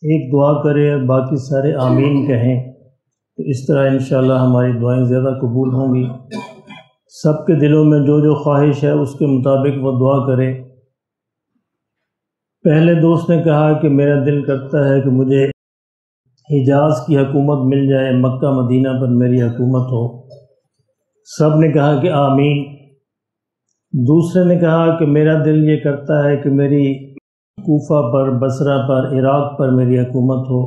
ایک دعا کرے اور باقی سارے آمین کہیں، تو اس طرح انشاءاللہ ہماری دعائیں زیادہ قبول ہوں گی۔ سب کے دلوں میں جو جو خواہش ہے اس کے مطابق وہ دعا کرے۔ پہلے دوست نے کہا کہ میرا دل کرتا ہے کہ مجھے حجاز کی حکومت مل جائے، مکہ مدینہ پر میری حکومت ہو۔ سب نے کہا کہ آمین۔ دوسرے نے کہا کہ میرا دل یہ کرتا ہے کہ میری کوفہ پر، بصرہ پر، عراق پر میری حکومت ہو۔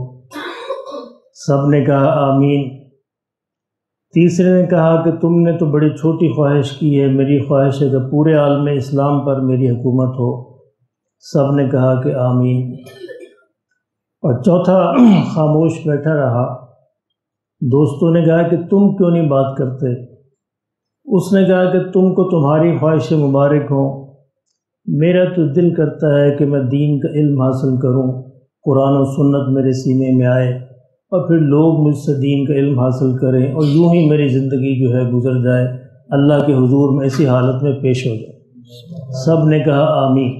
سب نے کہا آمین۔ تیسرے نے کہا کہ تم نے تو بڑی چھوٹی خواہش کی ہے، میری خواہش ہے کہ پورے عالم اسلام پر میری حکومت ہو۔ سب نے کہا کہ آمین۔ اور چوتھا خاموش بیٹھا رہا۔ دوستوں نے کہا کہ تم کیوں نہیں بات کرتے؟ اس نے کہا کہ تم کو تمہاری خواہش مبارک ہوں، میرا تو دل کرتا ہے کہ میں دین کا علم حاصل کروں، قرآن و سنت میرے سینے میں آئے اور پھر لوگ مجھ سے دین کا علم حاصل کریں اور یوں ہی میری زندگی جو ہے گزر جائے، اللہ کے حضور میں اسی حالت میں پیش ہو جائے۔ سب نے کہا آمین۔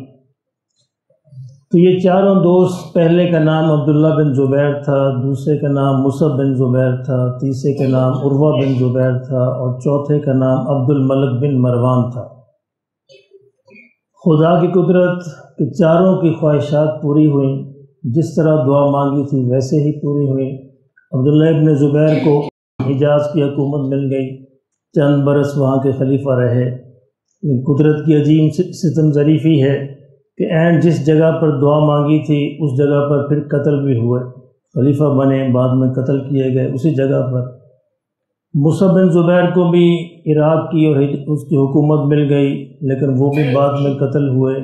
تو یہ چاروں دوست، پہلے کا نام عبداللہ بن زبیر تھا، دوسرے کا نام مصعب بن زبیر تھا، تیسرے کا نام عروہ بن زبیر تھا اور چوتھے کا نام عبد الملک بن مروان تھا۔ خدا کی قدرت کہ چاروں کی خواہشات پوری ہوئیں، جس طرح دعا مانگی تھی ویسے ہی پوری ہوئیں۔ عبداللہ ابن زبیر کو حجاز کی حکومت مل گئی، چند برس وہاں کے خلیفہ رہے۔ قدرت کی عظیم ستم ظریفی ہے کہ عین جس جگہ پر دعا مانگی تھی اس جگہ پر پھر قتل بھی ہوئے، خلیفہ بنے، بعد میں قتل کیے گئے اسی جگہ پر۔ مصعب بن زبیر کو بھی عراق کی اور اس کی حکومت مل گئی، لیکن وہ بھی بعد میں قتل ہوئے۔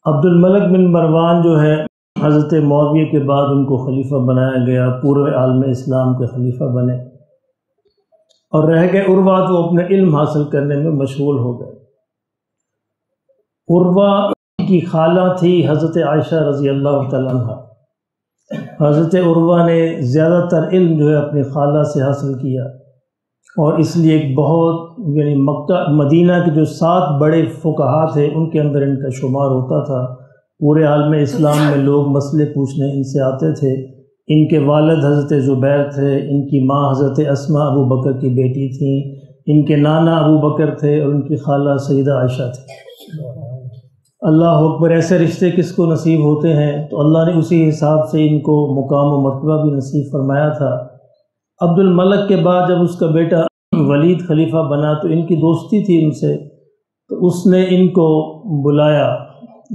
عبد الملک بن مروان جو ہے، حضرت معاویہ کے بعد ان کو خلیفہ بنایا گیا، پورے عالم اسلام کے خلیفہ بنے، اور رہ گئے عروہ، وہ اپنے علم حاصل کرنے میں مشغول ہو گئے۔ عروہ کی خالہ تھی حضرت عائشہ رضی اللہ تعالیٰ عنہ۔ حضرت عروہ نے زیادہ تر علم جو ہے اپنی خالہ سے حاصل کیا، اور اس لیے ایک بہت مکہ مدینہ کے جو 7 بڑے فقہا تھے ان کے اندر ان کا شمار ہوتا تھا۔ پورے عالم اسلام میں لوگ مسئلے پوچھنے ان سے آتے تھے۔ ان کے والد حضرت زبیر تھے، ان کی ماں حضرت اسماء ابو بکر کی بیٹی تھیں، ان کے نانا ابو بکر تھے اور ان کی خالہ سیدہ عائشہ تھی۔ اللہ اکبر، ایسے رشتے کس کو نصیب ہوتے ہیں؟ تو اللہ نے اسی حساب سے ان کو مقام و مرتبہ بھی نصیب فرمایا تھا۔ عبد الملک کے بعد جب اس کا بیٹا ولید خلیفہ بنا تو ان کی دوستی تھی ان سے، تو اس نے ان کو بلایا،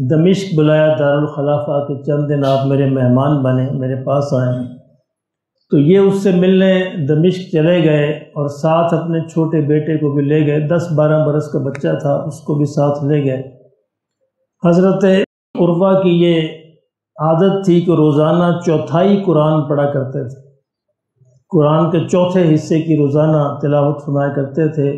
دمشق بلایا دارالخلافہ کہ چند دن آپ میرے مہمان بنیں، میرے پاس آئیں۔ تو یہ اس سے ملنے دمشق چلے گئے اور ساتھ اپنے چھوٹے بیٹے کو بھی لے گئے، 10-12 برس کا بچہ تھا، اس کو بھی ساتھ لے گئے۔ حضرت عروہ کی یہ عادت تھی کہ روزانہ چوتھائی قرآن پڑھا کرتے تھے، قرآن کے چوتھے حصے کی روزانہ تلاوت فرمایا کرتے تھے،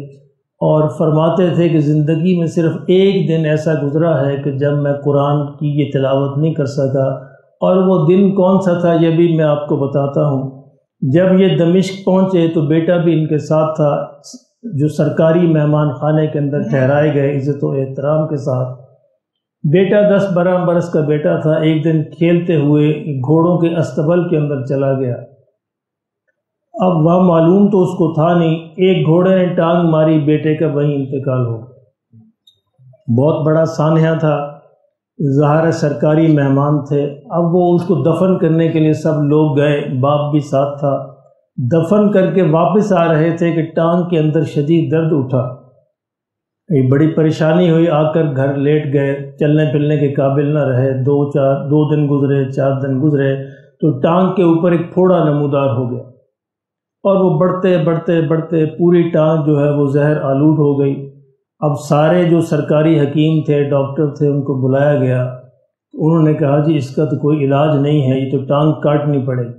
اور فرماتے تھے کہ زندگی میں صرف ایک دن ایسا گزرا ہے کہ جب میں قرآن کی یہ تلاوت نہیں کر سکا، اور وہ دن کون سا تھا یہ بھی میں آپ کو بتاتا ہوں۔ جب یہ دمشق پہنچے تو بیٹا بھی ان کے ساتھ تھا، جو سرکاری مہمان خانے کے اندر ٹھہرائے گئے عزت و احترام کے ساتھ۔ بیٹا 10-12 برس کا بیٹا تھا، ایک دن کھیلتے ہوئے گھوڑوں کے استبل کے اندر چلا گیا۔ اب وہاں معلوم تو اس کو تھا نہیں، ایک گھوڑے نے ٹانگ ماری، بیٹے کا وہیں انتقال ہو گیا۔ بہت بڑا سانحہ تھا، ظاہر سرکاری مہمان تھے۔ اب وہ اس کو دفن کرنے کے لیے سب لوگ گئے، باپ بھی ساتھ تھا۔ دفن کر کے واپس آ رہے تھے کہ ٹانگ کے اندر شدید درد اٹھا، بڑی پریشانی ہوئی، آ کر گھر لیٹ گئے، چلنے پھرنے کے قابل نہ رہے۔ 2 دن گزرے، 4 دن گزرے تو ٹانگ کے اوپر ایک پھوڑا نمودار ہو گیا، اور وہ بڑھتے بڑھتے بڑھتے پوری ٹانگ جو ہے وہ زہر آلود ہو گئی۔ اب سارے جو سرکاری حکیم تھے، ڈاکٹر تھے، ان کو بلایا گیا۔ انہوں نے کہا جی اس کا تو کوئی علاج نہیں ہے، یہ تو ٹانگ کاٹنی پڑے گی،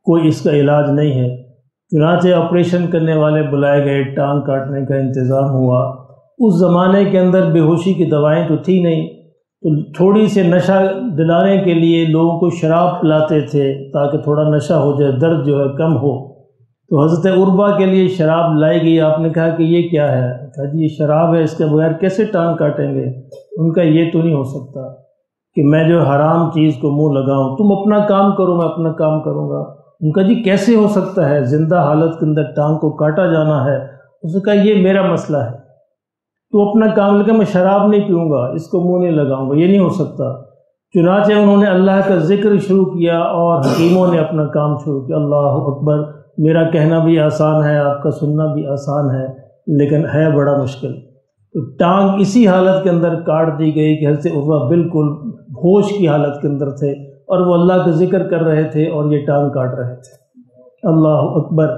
کوئی اس کا علاج نہیں ہے۔ چنانچہ آپریشن کرنے والے بلائے گئے، ٹانگ کاٹنے کا انتظام ہوا۔ اس زمانے کے اندر بے ہوشی کی دوائیں تو تھی نہیں، تو تھوڑی سے نشہ دلانے کے لیے لوگوں کو شراب پلاتے تھے تاکہ تھوڑا نشہ ہو جائے، درد جو ہے کم ہو۔ تو حضرت عروہ کے لیے شراب لائی گئی۔ آپ نے کہا کہ یہ کیا ہے؟ کہا جی یہ شراب ہے، اس کے بغیر کیسے ٹانگ کاٹیں گے؟ ان کا یہ تو نہیں ہو سکتا۔ کہ میں جو حرام چیز کو منہ لگاؤں، تم اپنا کام کرو میں اپنا کام کروں گا۔ ان کا جی کیسے ہو سکتا ہے، زندہ حالت کے اندر ٹانگ کو کاٹا جانا ہے؟ اس نے کہا یہ میرا مسئلہ ہے، تو اپنا کام لگا، میں شراب نہیں پیوں گا، اس کو منہ نہیں لگاؤں گا، یہ نہیں ہو سکتا۔ چنانچہ انہوں نے اللہ کا ذکر شروع کیا اور حکیموں نے اپنا کام شروع کیا۔ اللہ اکبر، میرا کہنا بھی آسان ہے، آپ کا سننا بھی آسان ہے، لیکن ہے بڑا مشکل۔ تو ٹانگ اسی حالت کے اندر کاٹ دی گئی کہ حضرت عروہ بالکل ہوش کی حالت کے اندر تھے اور وہ اللہ کا ذکر کر رہے تھے اور یہ ٹانگ کاٹ رہے تھے۔ اللہ اکبر۔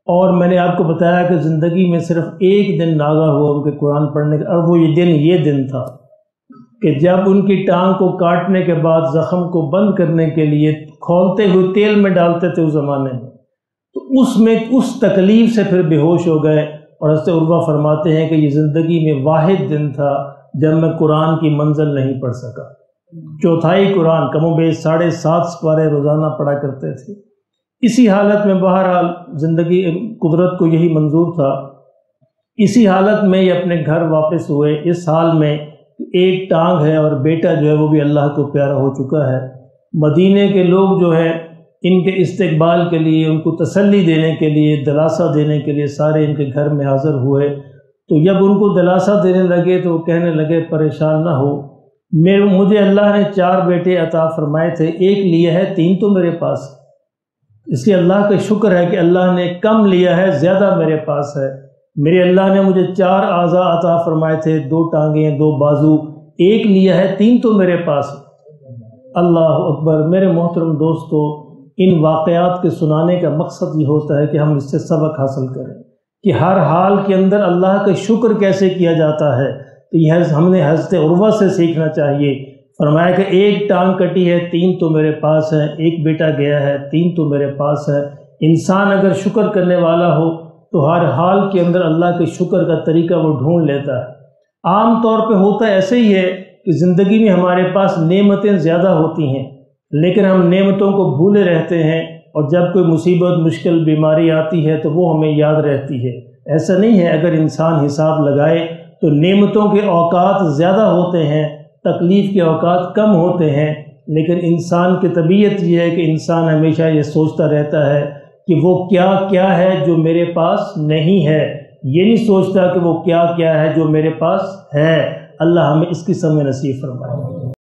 اور میں نے آپ کو بتایا کہ زندگی میں صرف ایک دن ناگا ہوا ان کے قرآن پڑھنے کا، اور وہ یہ دن تھا کہ جب ان کی ٹانگ کو کاٹنے کے بعد زخم کو بند کرنے کے لیے کھولتے ہوئے تیل میں ڈالتے تھے اس زمانے میں، تو اس تکلیف سے پھر بے ہوش ہو گئے۔ اور حضرت عروہ فرماتے ہیں کہ یہ زندگی میں واحد دن تھا جب میں قرآن کی منزل نہیں پڑھ سکا۔ چوتھائی قرآن، کم و بیش 7.5 سپارے روزانہ پڑھا کرتے تھے۔ اسی حالت میں بہرحال زندگی قدرت کو یہی منظور تھا۔ اسی حالت میں یہ اپنے گھر واپس ہوئے، اس حال میں ایک ٹانگ ہے اور بیٹا جو ہے وہ بھی اللہ کو پیارا ہو چکا ہے۔ مدینے کے لوگ جو ہے ان کے استقبال کے لیے، ان کو تسلی دینے کے لیے، دلاسا دینے کے لیے سارے ان کے گھر میں حاضر ہوئے۔ تو جب ان کو دلاسا دینے لگے تو وہ کہنے لگے پریشان نہ ہو، مجھے اللہ نے 4 بیٹے عطا فرمائے تھے، ایک لیا ہے، 3 تو میرے پاس ہے۔ اس لیے اللہ کا شکر ہے کہ اللہ نے کم لیا ہے، زیادہ میرے پاس ہے۔ میرے اللہ نے مجھے 4 اعضاء عطا فرمائے تھے، 2 ٹانگیں، 2 بازو، ایک لیا ہے، 3 تو میرے پاس ہے۔ اللہ اکبر۔ میرے محترم دوستو، ان واقعات کے سنانے کا مقصد یہ ہوتا ہے کہ ہم اس سے سبق حاصل کریں کہ ہر حال کے اندر اللہ کا شکر کیسے کیا جاتا ہے۔ تو یہ ہم نے حضرت عروہ سے سیکھنا چاہیے۔ فرمایا کہ ایک ٹانگ کٹی ہے، 3 تو میرے پاس ہے، ایک بیٹا گیا ہے، 3 تو میرے پاس ہے۔ انسان اگر شکر کرنے والا ہو تو ہر حال کے اندر اللہ کے شکر کا طریقہ وہ ڈھونڈ لیتا ہے۔ عام طور پہ ہوتا ایسے ہی ہے کہ زندگی میں ہمارے پاس نعمتیں زیادہ ہوتی ہیں، لیکن ہم نعمتوں کو بھولے رہتے ہیں، اور جب کوئی مصیبت، مشکل، بیماری آتی ہے تو وہ ہمیں یاد رہتی ہے۔ ایسا نہیں ہے، اگر انسان حساب لگائے تو نعمتوں کے اوقات زیادہ ہوتے ہیں، تکلیف کے اوقات کم ہوتے ہیں، لیکن انسان کی طبیعت یہ ہے کہ انسان ہمیشہ یہ سوچتا رہتا ہے کہ وہ کیا ہے جو میرے پاس نہیں ہے، یہ نہیں سوچتا کہ وہ کیا ہے جو میرے پاس ہے۔ اللہ ہمیں اس کی سمجھ نصیب فرمائے۔